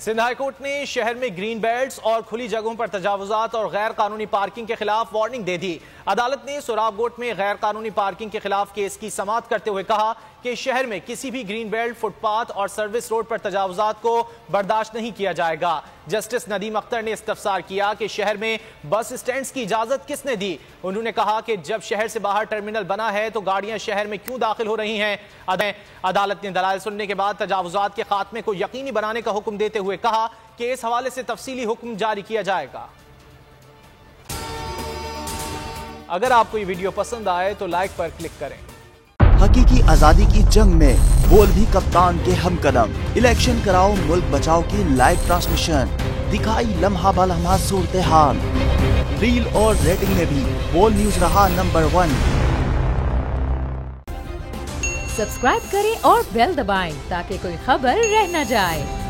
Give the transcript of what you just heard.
Sindh high court ने शहर में ग्रीन बेल्ट्स और खुली जगहों पर तजावुजात और गैर कानूनी पार्किंग के खिलाफ वार्निंग दे दी। अदालत ने सोराबकोट में गैर कानूनी पार्किंग के खिलाफ केस की समाअत करते हुए कहा कि शहर में किसी भी ग्रीन बेल्ट, फुटपाथ और सर्विस रोड पर तजावुजात को बर्दाश्त नहीं किया जाएगा। जस्टिस नदीम अख्तर ने इस्तफसार किया कि शहर में बस स्टैंड्स की इजाजत किसने दी। उन्होंने कहा कि जब शहर से बाहर टर्मिनल बना है तो गाड़ियां शहर में क्यों दाखिल हो रही हैं। अदालत ने दलाइल सुनने के बाद तजावुजात के खात्मे को यकीनी बनाने का हुक्म देते हुए कहा कि इस हवाले से तफसीली हुक्म जारी किया जाएगा। अगर आपको ये वीडियो पसंद आए तो लाइक पर क्लिक करें। हकीकी आजादी की जंग में बोल भी कप्तान के हमकदम। इलेक्शन कराओ मुल्क बचाओ की लाइव ट्रांसमिशन दिखाई लम्हा बलम्हा सूरत हाल। रील और रेटिंग में भी बोल न्यूज रहा नंबर 1। सब्सक्राइब करें और बेल दबाएं ताकि कोई खबर रह न जाए।